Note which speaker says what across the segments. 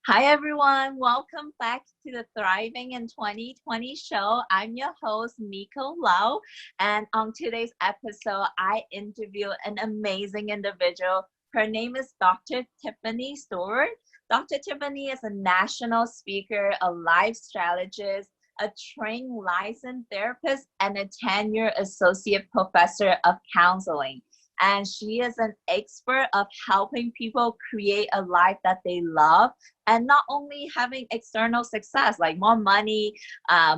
Speaker 1: Hi, everyone. Welcome back to the Thriving in 2020 show. I'm your host, Miko Lau. And on today's episode, I interview an amazing individual. Her name is Dr. Tiffany Stewart. Dr. Tiffany is a national speaker, a life strategist, a trained licensed therapist, and a tenured associate professor of counseling. And she is an expert of helping people create a life that they love and not only having external success like more money,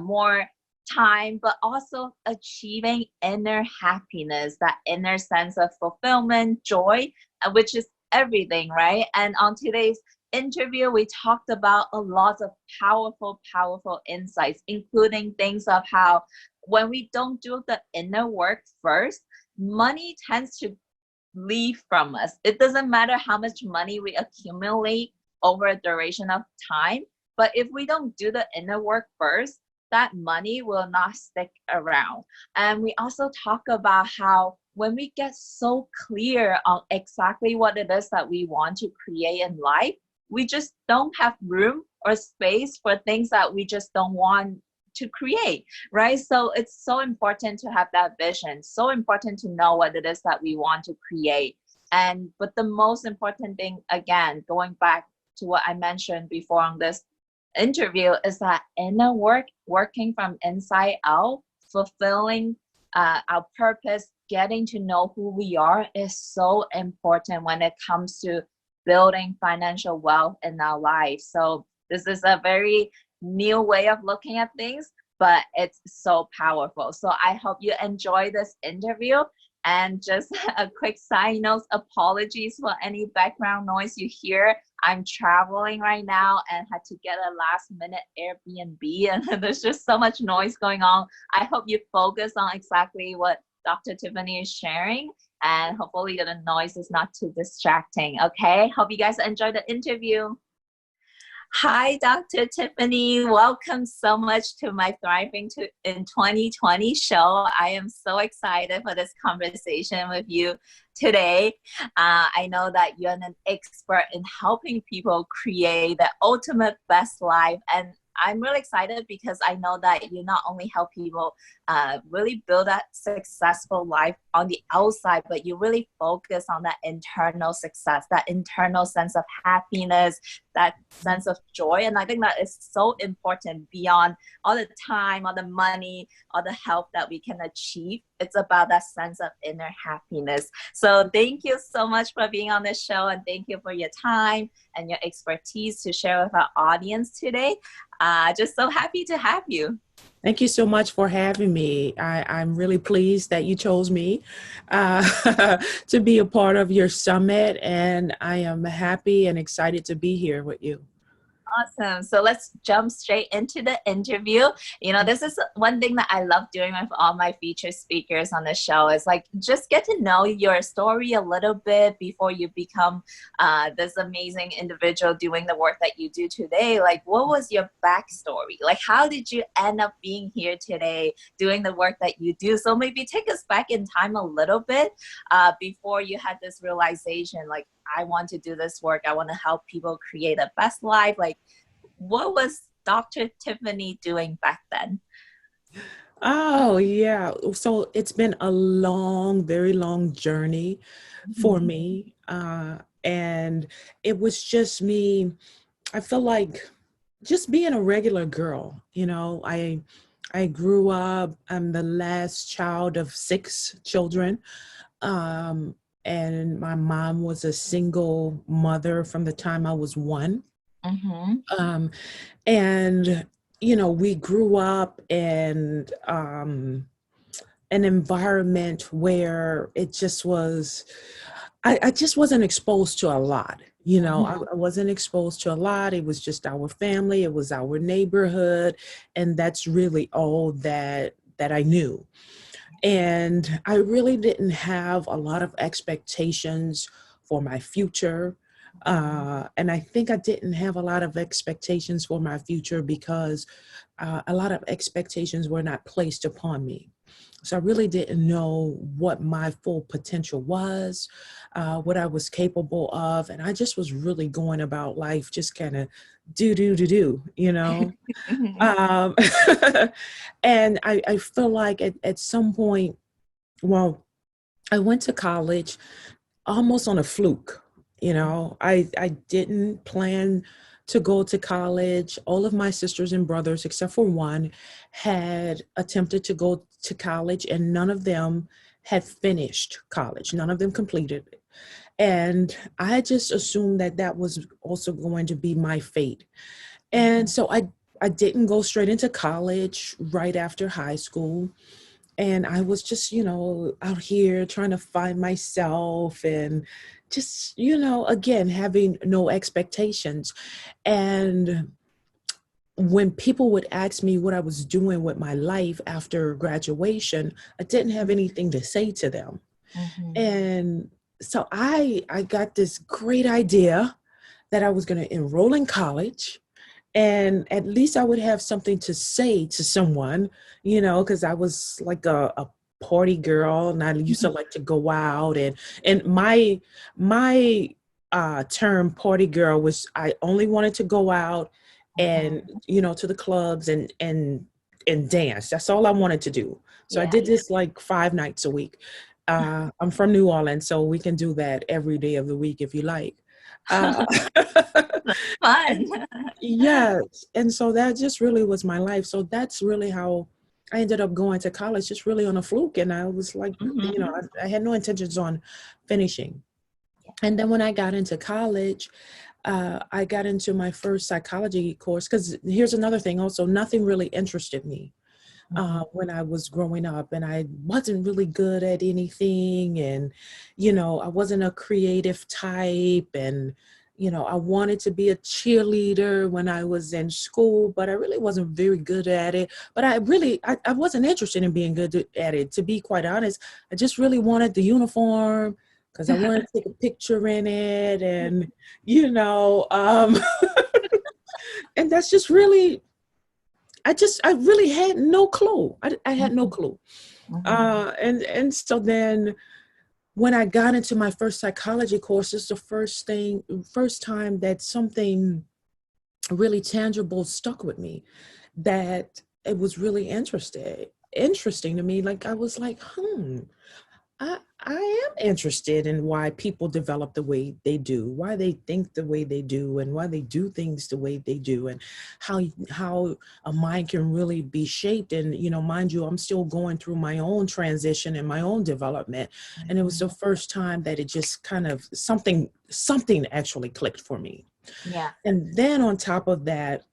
Speaker 1: more time, but also achieving inner happiness, that inner sense of fulfillment, joy, which is everything, right? And on today's interview, we talked about a lot of powerful insights, including things of how when we don't do the inner work first, money tends to leave from us. It doesn't matter how much money we accumulate over a duration of time. But if we don't do the inner work first, that money will not stick around. And we also talk about how when we get so clear on exactly what it is that we want to create in life, we just don't have room or space for things that we just don't want to create, right? So it's so important to have that vision, so important to know what it is that we want to create. And but the most important thing, again, going back to what I mentioned before on this interview, is that inner work, working from inside out, fulfilling our purpose, getting to know who we are is so important when it comes to building financial wealth in our life. So this is a very new way of looking at things, but it's so powerful. So I hope you enjoy this interview. And just a quick side note, apologies for any background noise you hear. I'm traveling right now and had to get a last minute Airbnb, and there's just so much noise going on. I hope you focus on exactly what Dr. Tiffany is sharing, and hopefully the noise is not too distracting. Okay, hope you guys enjoy the interview. Hi, Dr. Tiffany. Welcome so much to my Thriving in 2020 show. I am so excited for this conversation with you today. I know that you're an expert in helping people create the ultimate best life. And I'm really excited because I know that you not only help people really build that successful life on the outside, but you really focus on that internal success, that internal sense of happiness, that sense of joy. And I think that is so important beyond all the time, all the money, all the health that we can achieve. It's about that sense of inner happiness. So thank you so much for being on this show, and thank you for your time and your expertise to share with our audience today. Just so happy to have you.
Speaker 2: Thank you so much for having me. I'm really pleased that you chose me to be a part of your summit, and I am happy and excited to be here with you.
Speaker 1: Awesome. So let's jump straight into the interview. You know, this is one thing that I love doing with all my featured speakers on the show is like just get to know your story a little bit before you become this amazing individual doing the work that you do today. Like, what was your backstory? Like, how did you end up being here today doing the work that you do? So maybe take us back in time a little bit before you had this realization, like, I want to do this work. I want to help people create a best life. Like, what was Dr. Tiffany doing back then?
Speaker 2: Oh, yeah. So it's been a long, very long journey for
Speaker 1: Mhm.
Speaker 2: me. And it was just me. I feel like just being a regular girl, I grew up, I'm the last child of 6 children. Um, and my mom was a single mother from the time I was 1.
Speaker 1: Mhm.
Speaker 2: Um, and, we grew up in an environment where it just was, I just wasn't exposed to a lot.
Speaker 1: Mhm.
Speaker 2: I wasn't exposed to a lot. It was just our family. It was our neighborhood. And that's really all that I knew. And I really didn't have a lot of expectations for my future. And I think I didn't have a lot of expectations for my future because a lot of expectations were not placed upon me. So I really didn't know what my full potential was, what I was capable of. And I just was really going about life, just kind of do, you know?
Speaker 1: Mhm.
Speaker 2: Um, and I feel like at some point, well, I went to college almost on a fluke. You know, I didn't plan to go to college. All of my sisters and brothers, except for one, had attempted to go to college, and none of them had finished college. None of them completed it. And I just assumed that that was also going to be my fate. And so I didn't go straight into college right after high school. And I was just, out here trying to find myself and just, again, having no expectations. And when people would ask me what I was doing with my life after graduation, I didn't have anything to say to them.
Speaker 1: Mhm.
Speaker 2: And so I got this great idea that I was going to enroll in college, and at least I would have something to say to someone, because I was like a party girl, and I used to like to go out, and my term party girl was I only wanted to go out and
Speaker 1: Mhm.
Speaker 2: to the clubs and dance. That's all I wanted to do. So I
Speaker 1: Yeah.
Speaker 2: did this like 5 nights a week. I'm from New Orleans, so we can do that every day of the week if you like. Uh,
Speaker 1: Fun.
Speaker 2: and yes, and so that just really was my life. So that's really how I ended up going to college, just really on a fluke. And I was like,
Speaker 1: Mhm.
Speaker 2: I had no intentions on finishing. And then when I got into college, I got into my first psychology course, because here's another thing also, nothing really interested me
Speaker 1: Mhm.
Speaker 2: when I was growing up, and I wasn't really good at anything. And, I wasn't a creative type. And, I wanted to be a cheerleader when I was in school, but I really wasn't very good at it. But I wasn't interested in being good at it, to be quite honest. I just really wanted the uniform because I wanted to take a picture in it. And, you know, um, and that's just really, I really had no clue. I had no
Speaker 1: Mhm.
Speaker 2: clue.
Speaker 1: Mhm.
Speaker 2: And so then when I got into my first psychology course, it's the first time that something really tangible stuck with me, that it was really interesting to me. Like I was like, I am interested in why people develop the way they do, why they think the way they do, and why they do things the way they do, and how a mind can really be shaped. And mind you, I'm still going through my own transition and my own development, and it was
Speaker 1: Mhm.
Speaker 2: the first time that it just kind of something actually clicked for me.
Speaker 1: Yeah.
Speaker 2: And then on top of that,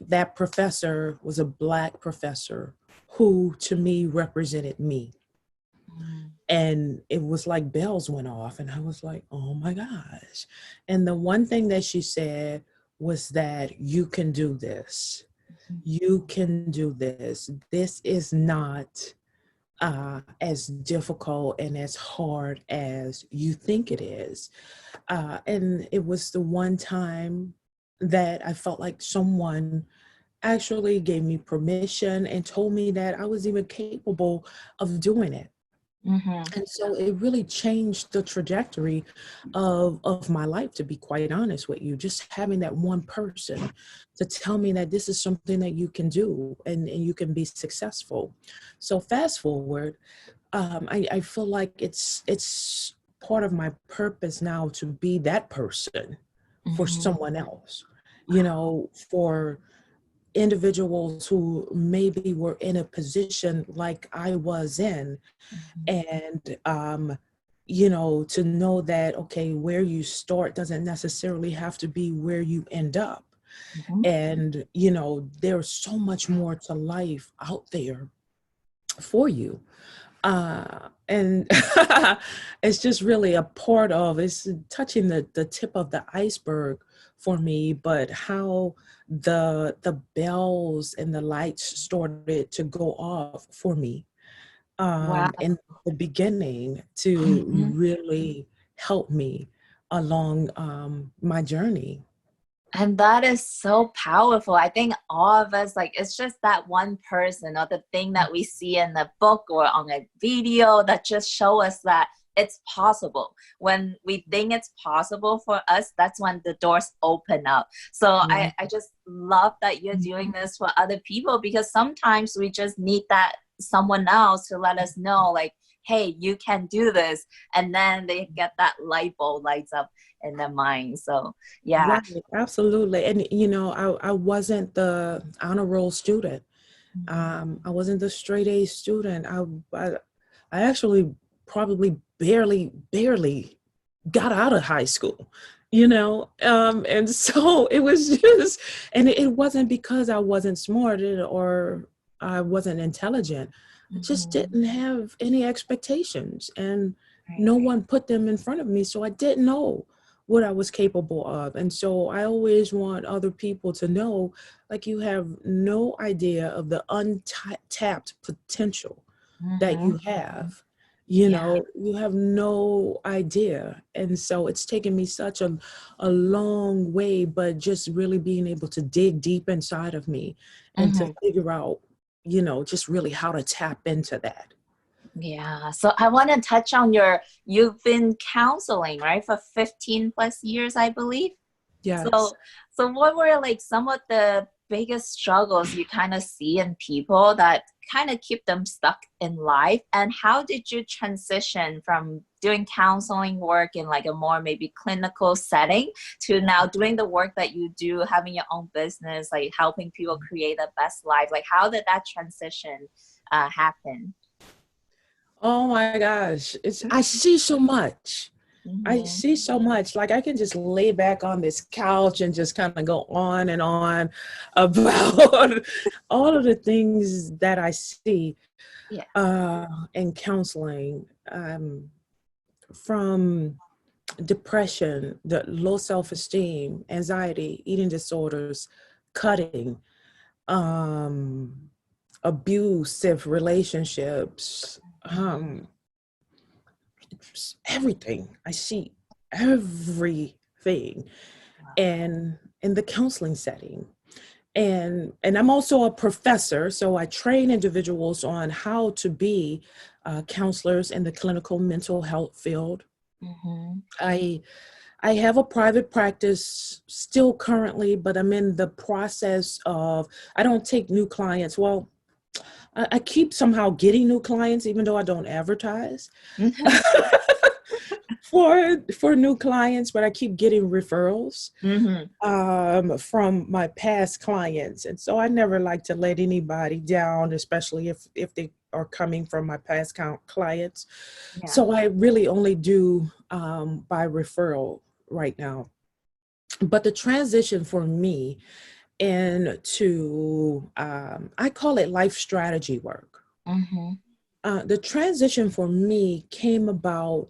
Speaker 2: that professor was a Black professor who to me represented me.
Speaker 1: Mhm.
Speaker 2: And it was like bells went off, and I was like, oh my gosh. And the one thing that she said was that you can do this. You can do this. This is not as difficult and as hard as you think it is. And it was the one time that I felt like someone actually gave me permission and told me that I was even capable of doing it.
Speaker 1: Mhm.
Speaker 2: And so it really changed the trajectory of my life, to be quite honest with you. Just having that one person to tell me that this is something that you can do, and you can be successful. So fast forward, I feel like it's part of my purpose now to be that person for
Speaker 1: Mhm.
Speaker 2: someone else, for individuals who maybe were in a position like I was in.
Speaker 1: Mhm.
Speaker 2: And to know that, okay, where you start doesn't necessarily have to be where you end up.
Speaker 1: Mhm.
Speaker 2: And there's so much more to life out there for you. And it's just really a part of, it's touching the tip of the iceberg for me. But how the bells and the lights started to go off for me
Speaker 1: Wow.
Speaker 2: in the beginning, to
Speaker 1: Mhm.
Speaker 2: really help me along my journey.
Speaker 1: And that is so powerful. I think all of us, like, it's just that one person or the thing that we see in the book or on a video that just show us that it's possible. When we think it's possible for us, that's when the doors open up. So
Speaker 2: Right.
Speaker 1: I just love that you're doing this for other people, because sometimes we just need that someone else to let us know, like, hey, you can do this. And then they get that light bulb lights up in their mind. So yeah.
Speaker 2: Right, absolutely. And you know, I wasn't the honor roll student. I wasn't the straight A student. I actually probably barely got out of high school, you know? And so it was just, and it wasn't because I wasn't smart or I wasn't intelligent. I just
Speaker 1: Mhm.
Speaker 2: didn't have any expectations, and
Speaker 1: Right.
Speaker 2: no one put them in front of me. So I didn't know what I was capable of. And so I always want other people to know, like, you have no idea of the untapped potential that
Speaker 1: Mhm.
Speaker 2: you have. You
Speaker 1: Yeah.
Speaker 2: know, you have no idea. And so it's taken me such a long way, but just really being able to dig deep inside of me and to
Speaker 1: Mhm.
Speaker 2: figure out, you know, just really how to tap into that.
Speaker 1: Yeah. So I want to touch on you've been counseling, right, for 15 plus years, I believe.
Speaker 2: Yes.
Speaker 1: So, so what were like some of the biggest struggles you kind of see in people that kind of keep them stuck in life? And how did you transition from doing counseling work in like a more maybe clinical setting to now doing the work that you do, having your own business, like helping people create the best life? Like, how did that transition happen?
Speaker 2: Oh my gosh. I see so much. I
Speaker 1: Mm-hmm.
Speaker 2: see so much. Like, I can just lay back on this couch and just kind of go on and on about all of the things that I see
Speaker 1: Yeah.
Speaker 2: in counseling, from depression, the low self-esteem, anxiety, eating disorders, cutting, um, abusive relationships, everything. I see everything and in the counseling setting. And I'm also a professor, so I train individuals on how to be counselors in the clinical mental health field.
Speaker 1: Mm-hmm.
Speaker 2: I I have a private practice still currently, but I'm in the process of, I don't take new clients. Well, I keep somehow getting new clients, even though I don't advertise for new clients, but I keep getting referrals
Speaker 1: Mm-hmm.
Speaker 2: from my past clients. And so I never like to let anybody down, especially if they are coming from my past clients.
Speaker 1: Yeah.
Speaker 2: So I really only do by referral right now. But the transition for me into, I call it life strategy work.
Speaker 1: Mm-hmm.
Speaker 2: The transition for me came about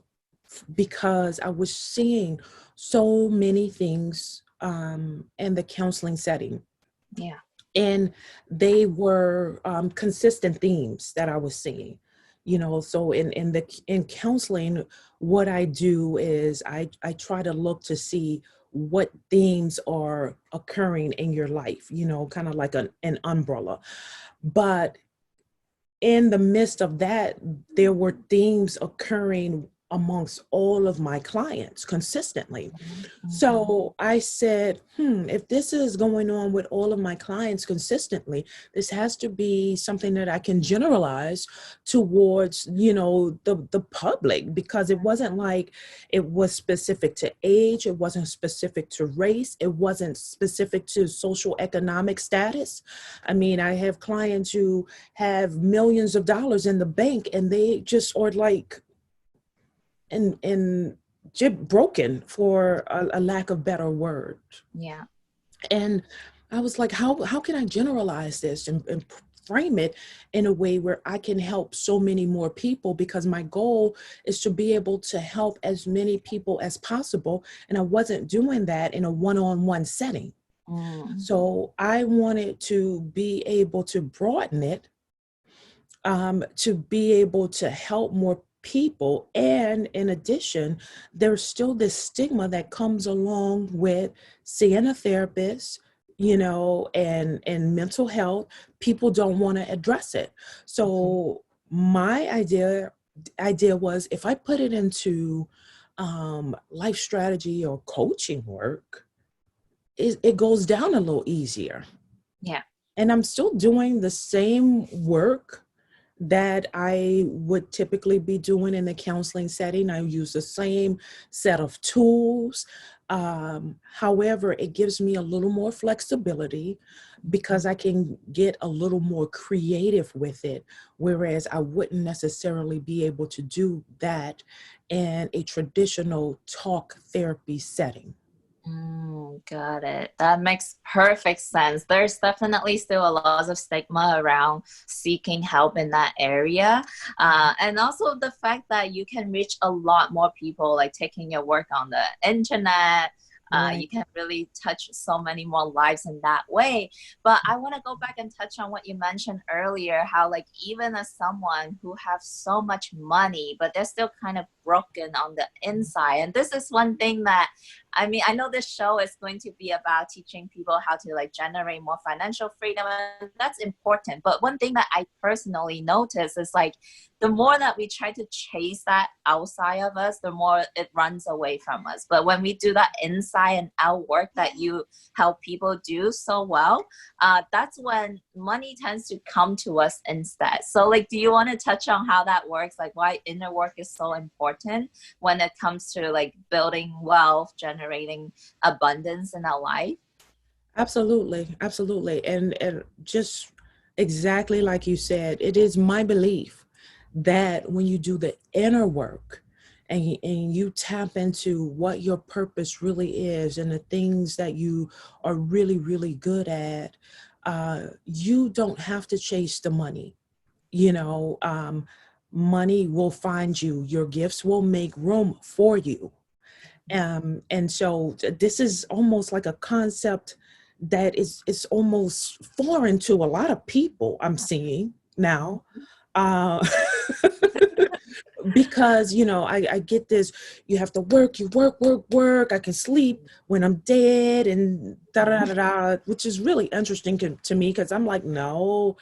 Speaker 2: because I was seeing so many things in the counseling setting.
Speaker 1: Yeah.
Speaker 2: And they were consistent themes that I was seeing. You know, so in counseling, what I do is I try to look to see what themes are occurring in your life, you know, kind of like an umbrella. But in the midst of that, there were themes occurring amongst all of my clients consistently.
Speaker 1: Mm-hmm.
Speaker 2: So I said, if this is going on with all of my clients consistently, this has to be something that I can generalize towards, you know, the public, because it wasn't like it was specific to age, it wasn't specific to race, it wasn't specific to social economic status. I mean, I have clients who have millions of dollars in the bank and they just are like and broken, for a lack of better word.
Speaker 1: Yeah.
Speaker 2: And I was like, how can I generalize this and frame it in a way where I can help so many more people? Because my goal is to be able to help as many people as possible. And I wasn't doing that in a one-on-one setting.
Speaker 1: Mm.
Speaker 2: So I wanted to be able to broaden it, to be able to help more people. And in addition, there's still this stigma that comes along with seeing a therapist, and mental health. People don't want to address it. So my idea was, if I put it into life strategy or coaching work, it goes down a little easier.
Speaker 1: Yeah.
Speaker 2: And I'm still doing the same work that I would typically be doing in the counseling setting. I use the same set of tools. However, it gives me a little more flexibility because I can get a little more creative with it, whereas I wouldn't necessarily be able to do that in a traditional talk therapy setting.
Speaker 1: Got it. That makes perfect sense. There's definitely still a lot of stigma around seeking help in that area. And also the fact that you can reach a lot more people, like taking your work on the internet.
Speaker 2: Right.
Speaker 1: You can really touch so many more lives in that way. But I want to go back and touch on what you mentioned earlier, how like even as someone who have so much money, but they're still kind of broken on the inside. And this is one thing that, I mean, I know this show is going to be about teaching people how to like generate more financial freedom, and that's important. But one thing that I personally notice is like the more that we try to chase that outside of us, the more it runs away from us. But when we do that inside and out work that you help people do so well, that's when money tends to come to us instead. So like, do you want to touch on how that works? Like why inner work is so important when it comes to like building wealth, generating abundance in our life?
Speaker 2: Absolutely, absolutely. And just exactly like you said, it is my belief that when you do the inner work and you tap into what your purpose really is and the things that you are really, really good at, you don't have to chase the money. You know, money will find you, your gifts will make room for you. And so this is almost like a concept that is almost foreign to a lot of people I'm seeing now. Uh, because, I get this, you have to work, you work, I can sleep when I'm dead and da da da da, which is really interesting to me because I'm like, no,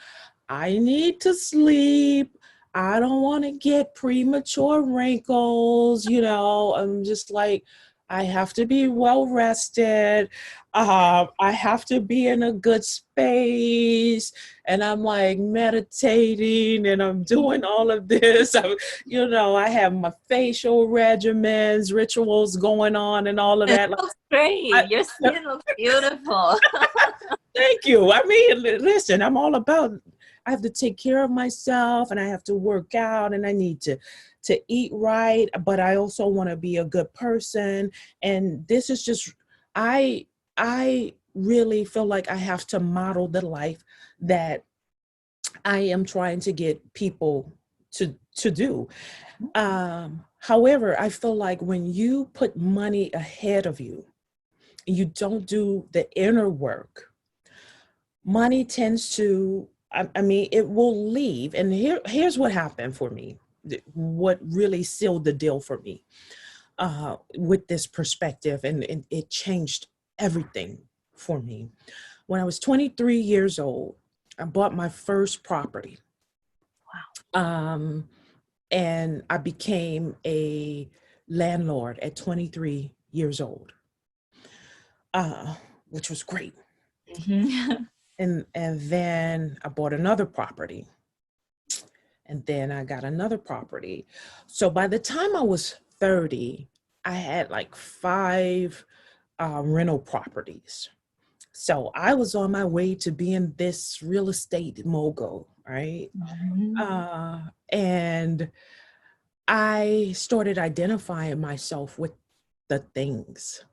Speaker 2: I need to sleep. I don't want to get premature wrinkles. I'm just like, I have to be well rested. I have to be in a good space. And I'm like meditating and I'm doing all of this. I have my facial regimens, rituals going on and all of
Speaker 1: It
Speaker 2: that.
Speaker 1: looks great.
Speaker 2: I,
Speaker 1: Your skin looks beautiful.
Speaker 2: Thank you. I mean, listen, I have to take care of myself and I have to work out and I need to eat right, but I also want to be a good person. And this is just, I, I really feel like I have to model the life that I am trying to get people to do. However, I feel like when you put money ahead of you, you don't do the inner work, money tends to, I mean, it will leave. And here's what happened for me, what really sealed the deal for me with this perspective. And it changed everything for me. When I was 23 years old, I bought my first property. Um, and I became a landlord at 23 years old, which was great.
Speaker 1: Mhm.
Speaker 2: And then I bought another property, and then I got another property. So by the time I was 30, I had like five rental properties. So I was on my way to being this real estate mogul, right?
Speaker 1: Mhm.
Speaker 2: And I started identifying myself with the things,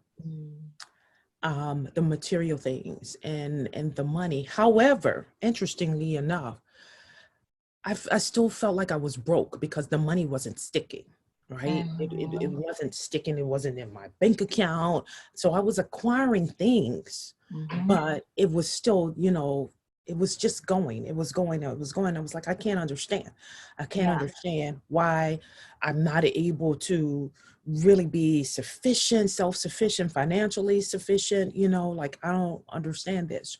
Speaker 1: Mm.
Speaker 2: the material things and the money. However, interestingly enough, I still felt like I was broke because the money wasn't sticking, right? It
Speaker 1: Mhm.
Speaker 2: wasn't sticking. It wasn't in my bank account. So I was acquiring things,
Speaker 1: Mhm.
Speaker 2: but it was still, it was just going. It was going. It was going. I was like, I can't understand. I can't
Speaker 1: Yeah.
Speaker 2: understand why I'm not able to really be sufficient, self-sufficient, financially sufficient. Like I don't understand this.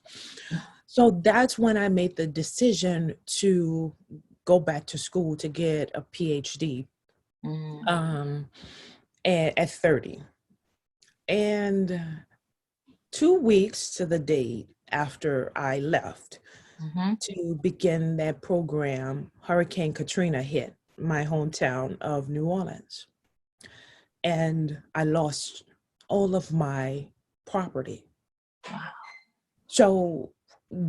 Speaker 2: So that's when I made the decision to go back to school to get a PhD
Speaker 1: Mm.
Speaker 2: um, at 30. And 2 weeks to the date after I left
Speaker 1: Mm-hmm.
Speaker 2: to begin that program, Hurricane Katrina hit my hometown of New Orleans. And I lost all of my property.
Speaker 1: Wow.
Speaker 2: So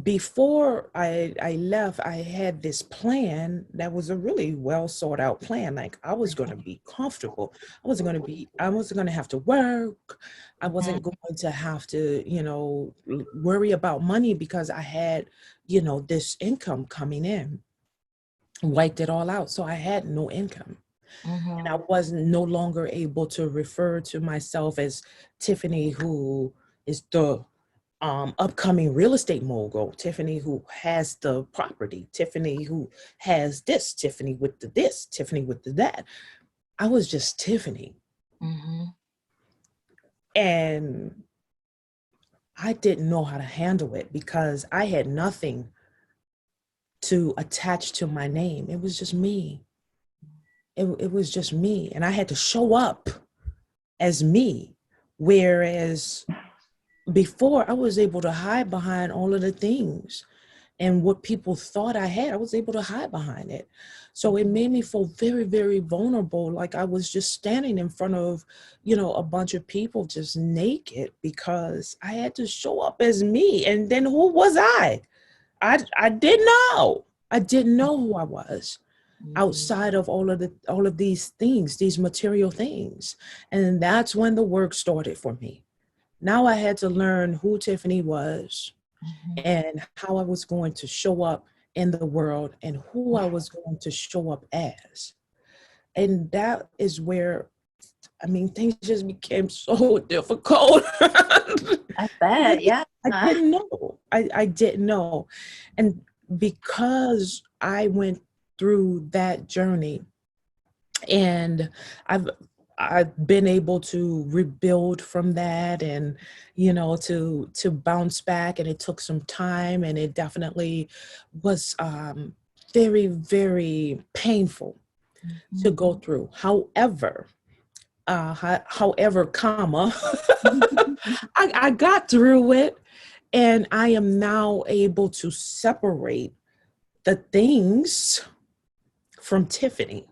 Speaker 2: before I left, I had this plan that was a really well sought out plan. Like I was going to be comfortable. I wasn't going to have to work. I wasn't
Speaker 1: Mhm.
Speaker 2: going to have to, worry about money because I had, this income coming in, wiped it all out. So I had no income. And I
Speaker 1: Mhm.
Speaker 2: was no longer able to refer to myself as Tiffany, who is the upcoming real estate mogul, Tiffany who has the property, Tiffany who has this, Tiffany with the this, Tiffany with the that. I was just Tiffany.
Speaker 1: Mhm.
Speaker 2: And I didn't know how to handle it because I had nothing to attach to my name. It was just me. It was just me. And I had to show up as me. Whereas before, I was able to hide behind all of the things and what people thought I had. I was able to hide behind it. So it made me feel very, very vulnerable. Like I was just standing in front of, a bunch of people just naked because I had to show up as me. And then who was I? I didn't know. I didn't know who I was
Speaker 1: Mhm.
Speaker 2: outside of all of these things, these material things. And that's when the work started for me. Now I had to learn who Tiffany was
Speaker 1: Mhm.
Speaker 2: and how I was going to show up in the world and who I was going to show up as. And that is where, things just became so difficult.
Speaker 1: I bet. Yeah.
Speaker 2: I didn't know. I didn't know. And because I went through that journey, and I've I've been able to rebuild from that, and to bounce back, and it took some time, and it definitely was very, very painful to
Speaker 1: Mhm.
Speaker 2: go through. However, however, comma, I got through it, and I am now able to separate the things from Tiffany.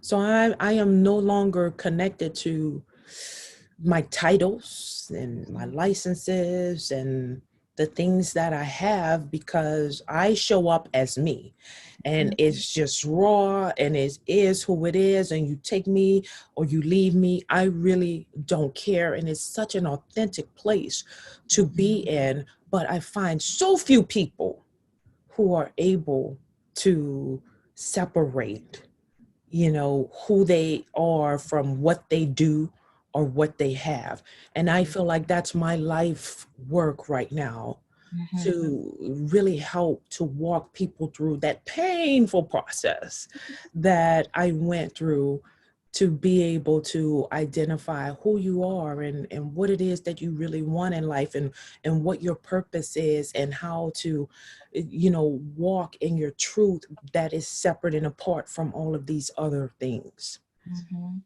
Speaker 2: So I am no longer connected to my titles and my licenses and the things that I have, because I show up as me, and
Speaker 1: Mhm.
Speaker 2: it's just raw, and it is who it is, and you take me or you leave me, I really don't care. And it's such an authentic place to be in, but I find so few people who are able to separate who they are from what they do or what they have. And I feel like that's my life work right now,
Speaker 1: Mhm.
Speaker 2: to really help to walk people through that painful process that I went through, to be able to identify who you are, and what it is that you really want in life, and what your purpose is, and how to walk in your truth that is separate and apart from all of these other things.
Speaker 1: Mhm.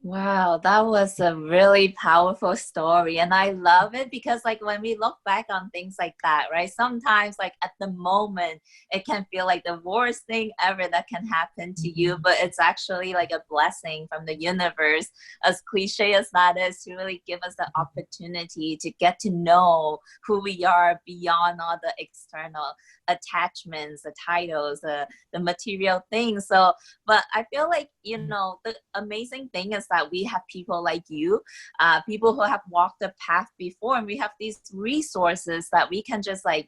Speaker 1: Wow, that was a really powerful story. And I love it because, like, when we look back on things like that, right? Sometimes, like, at the moment, it can feel like the worst thing ever that can happen to you, but it's actually like a blessing from the universe, as cliche as that is, to really give us the opportunity to get to know who we are beyond all the external attachments, the titles, the material things. So, but I feel like, the amazing thing is that we have people like you, people who have walked the path before, and we have these resources that we can just, like,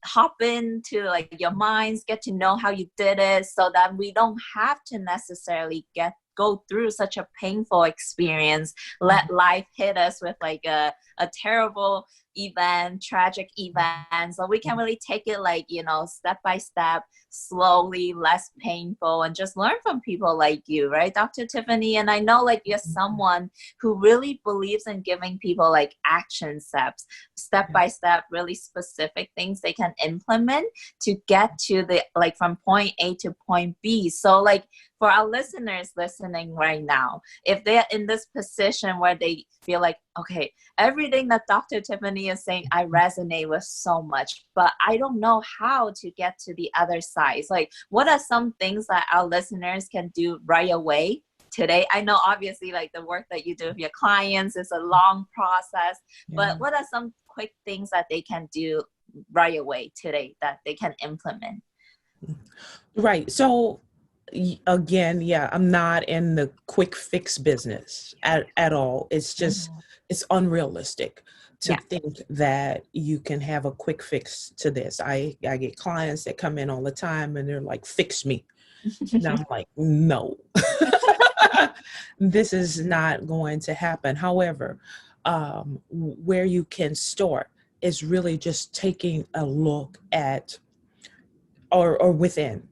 Speaker 1: hop into, like, your minds, get to know how you did it, so that we don't have to necessarily get go through such a painful experience, let life hit us with like a terrible event, tragic event. So we can really take it like, you know, step by step, slowly, less painful, and just learn from people like you, right, Dr. Tiffany? And I know like you're someone who really believes in giving people like action steps, step by step, really specific things they can implement to get to the like from point A to point B. So like for our listeners listening right now, if they're in this position where they feel like, okay, everything that Dr. Tiffany is saying, I resonate with so much, but I don't know how to get to the other side. Like, what are some things that our listeners can do right away today? I know obviously like the work that you do with your clients is a long process, but what are some quick things that they can do right away today that they can implement?
Speaker 2: Right. So again, yeah, I'm not in the quick fix business at all. It's just, it's unrealistic to think that you can have a quick fix to this. I get clients that come in all the time and they're like, fix me. And I'm like, no, this is not going to happen. However, where you can start is really just taking a look at or within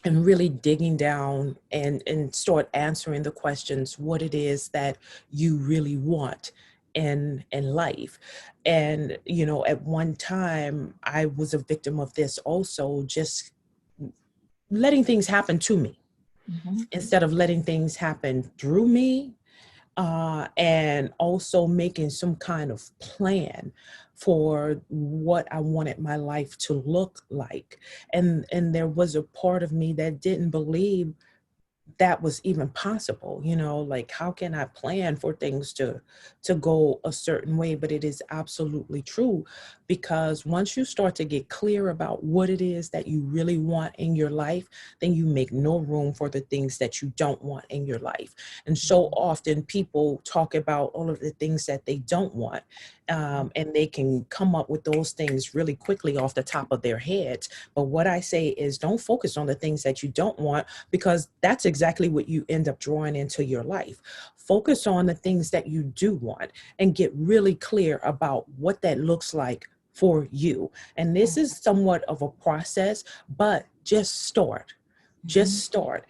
Speaker 2: and really digging down and start answering the questions, what it is that you really want in life. And, you know, at one time I was a victim of this also, just letting things happen to me instead of letting things happen through me. And also making some kind of plan for what I wanted my life to look like. And there was a part of me that didn't believe that was even possible. You know, like, how can I plan for things to go a certain way? But it is absolutely true, because once you start to get clear about what it is that you really want in your life, then you make no room for the things that you don't want in your life. And so often people talk about all of the things that they don't want, and they can come up with those things really quickly off the top of their heads. But what I say is, don't focus on the things that you don't want, because that's exactly what you end up drawing into your life. Focus on the things that you do want and get really clear about what that looks like for you. And this is somewhat of a process, but just start. Just start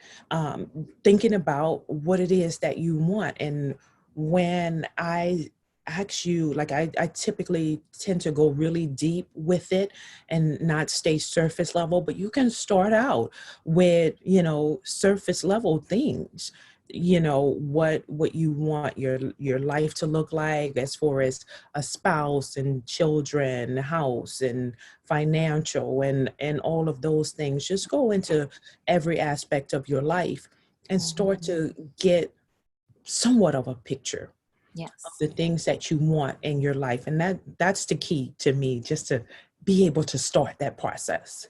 Speaker 2: thinking about what it is that you want. And when I ask you, like, I typically tend to go really deep with it and not stay surface level, but you can start out with, you know, surface level things. You know, what you want your life to look like, as far as a spouse and children, house and financial and all of those things. Just go into every aspect of your life and start to get somewhat of a picture of the things that you want in your life. And that's the key to me, just to be able to start that process.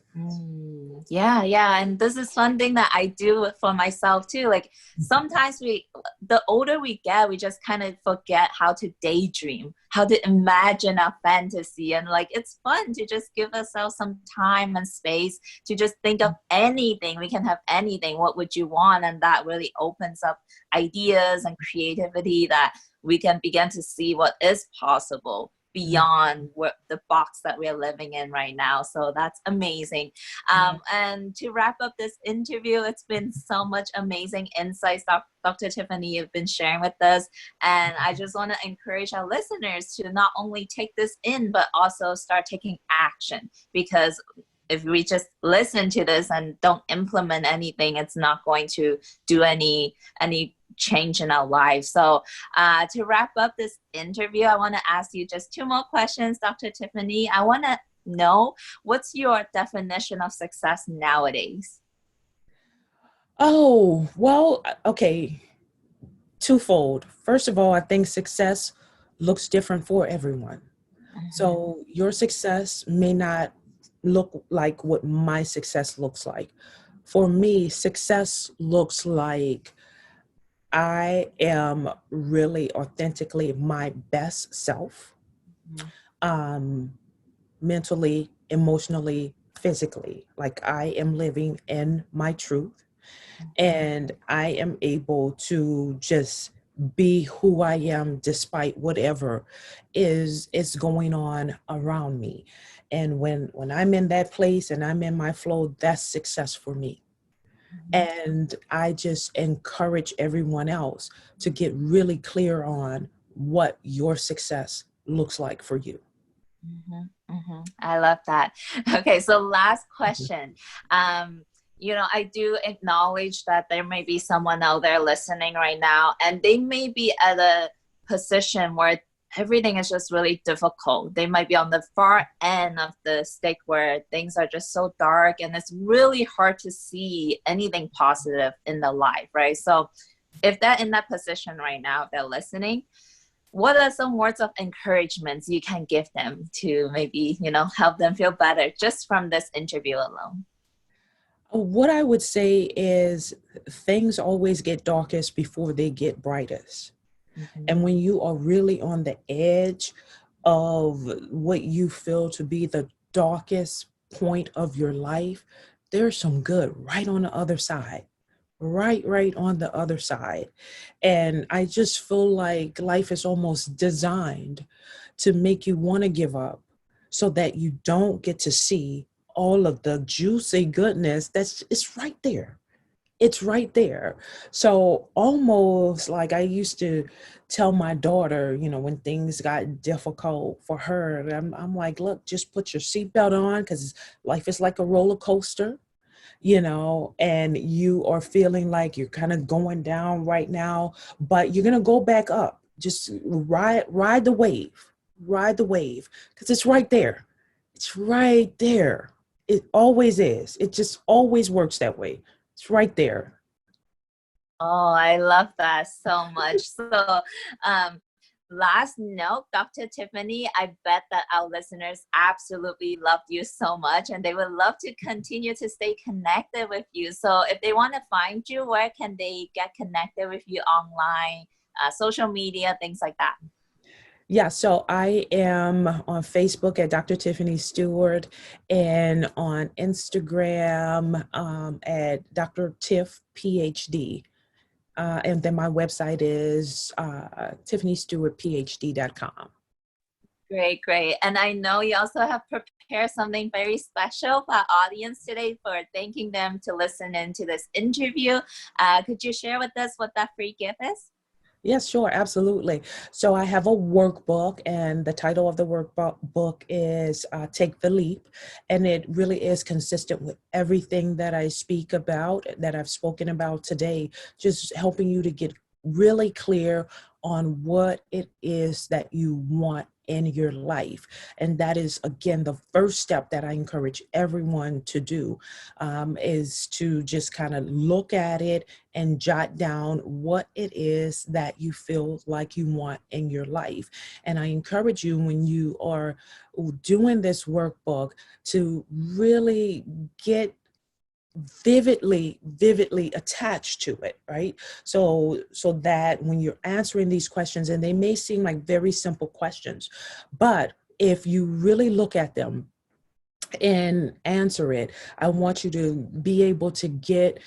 Speaker 1: Yeah. And this is one thing that I do for myself too. Like sometimes the older we get, we just kind of forget how to daydream, how to imagine our fantasy. And like, it's fun to just give ourselves some time and space to just think of anything. We can have anything. What would you want? And that really opens up ideas and creativity that we can begin to see what is possible beyond what the box that we're living in right now. So that's amazing. And to wrap up this interview, it's been so much amazing insights Dr. Tiffany you've been sharing with us. And I just want to encourage our listeners to not only take this in, but also start taking action, because if we just listen to this and don't implement anything, it's not going to do any change in our lives. So to wrap up this interview, I want to ask you just two more questions, Dr. Tiffany. I want to know, what's your definition of success nowadays?
Speaker 2: Oh, well, okay. Twofold. First of all, I think success looks different for everyone. So your success may not look like what my success looks like. For me, success looks like I am really authentically my best self, mentally, emotionally, physically. Like, I am living in my truth. and I am able to just be who I am despite whatever is going on around me. And when I'm in that place and I'm in my flow, that's success for me.
Speaker 1: Mhm,
Speaker 2: And I just encourage everyone else to get really clear on what your success looks like for you.
Speaker 1: mhm, mhm. I love that. Okay, so last question. Um, I do acknowledge that there may be someone out there listening right now, and they may be at a position where everything is just really difficult. They might be on the far end of the stick where things are just so dark, and it's really hard to see anything positive in the life, right? So if they're in that position right now, if they're listening, what are some words of encouragement you can give them to maybe, help them feel better just from this interview alone?
Speaker 2: What I would say is things always get darkest before they get brightest.
Speaker 1: Mhm,
Speaker 2: And when you are really on the edge of what you feel to be the darkest point of your life, there's some good right on the other side. Right on the other side. And I just feel like life is almost designed to make you want to give up so that you don't get to see all of the juicy goodness that's it's right there. It's right there. So almost like I used to tell my daughter, when things got difficult for her, I'm like, look, just put your seatbelt on because life is like a roller coaster, and you are feeling like you're kind of going down right now, but you're going to go back up. Just ride the wave, because it's right there. It's right there. It always is. It just always works that way. It's right there.
Speaker 1: Oh, I love that so much. So, um, last note, Dr. Tiffany, I bet that our listeners absolutely loved you so much and they would love to continue to stay connected with you. So, if they want to find you, where can they get connected with you online, social media, things like that?
Speaker 2: Yeah, so I am on Facebook at Dr. Tiffany Stewart and on Instagram at Dr. Tiff PhD. And then my website is TiffanyStewartPhD.com.
Speaker 1: Great, great. And I know you also have prepared something very special for our audience today for thanking them to listen into this interview. Could you share with us what that free gift is?
Speaker 2: Yes, sure, absolutely. So I have a workbook, and the title of the workbook is Take the Leap. And it really is consistent with everything that I speak about, that I've spoken about today, just helping you to get really clear on what it is that you want in your life. And that is, again, the first step that I encourage everyone to do, is to just kind of look at it and jot down what it is that you feel like you want in your life. And I encourage you, when you are doing this workbook, to really get vividly attached to it, right? So that when you're answering these questions, and they may seem like very simple questions, but if you really look at them and answer it, I want you to be able to get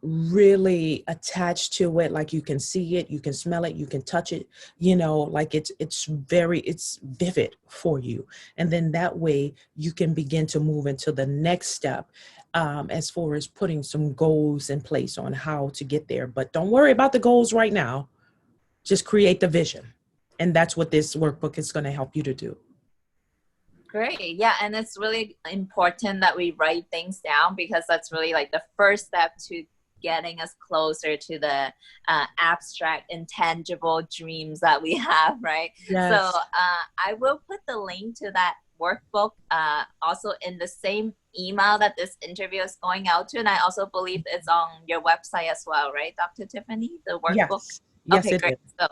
Speaker 2: really attached to it. Like you can see it, you can smell it, you can touch it, like it's vivid for you. And then that way you can begin to move into the next step, as far as putting some goals in place on how to get there. But don't worry about the goals right now. Just create the vision. And that's what this workbook is going to help you to do.
Speaker 1: Great. Yeah. And it's really important that we write things down because that's really like the first step to getting us closer to the abstract, intangible dreams that we have, right? So
Speaker 2: Yes.
Speaker 1: I will put the link to that workbook also in the same email that this interview is going out to. And I also believe it's on your website as well, right, Dr. Tiffany, the workbook?
Speaker 2: Yes. Yes,
Speaker 1: Okay,
Speaker 2: it
Speaker 1: great.
Speaker 2: is.
Speaker 1: So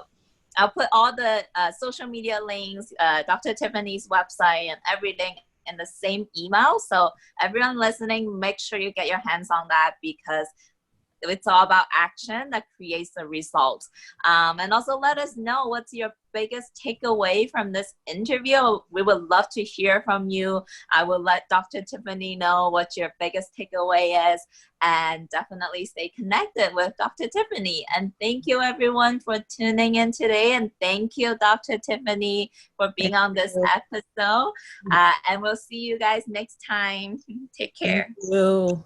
Speaker 1: I'll put all the social media links, Dr. Tiffany's website, and everything in the same email. So everyone listening, make sure you get your hands on that because it's all about action that creates the results. And also let us know what's your biggest takeaway from this interview. We would love to hear from you. I will let Dr. Tiffany know what your biggest takeaway is, and definitely stay connected with Dr. Tiffany. And thank you everyone for tuning in today. And thank you, Dr. Tiffany, for being on this episode. And we'll see you guys next time. Take care.
Speaker 2: Thank you.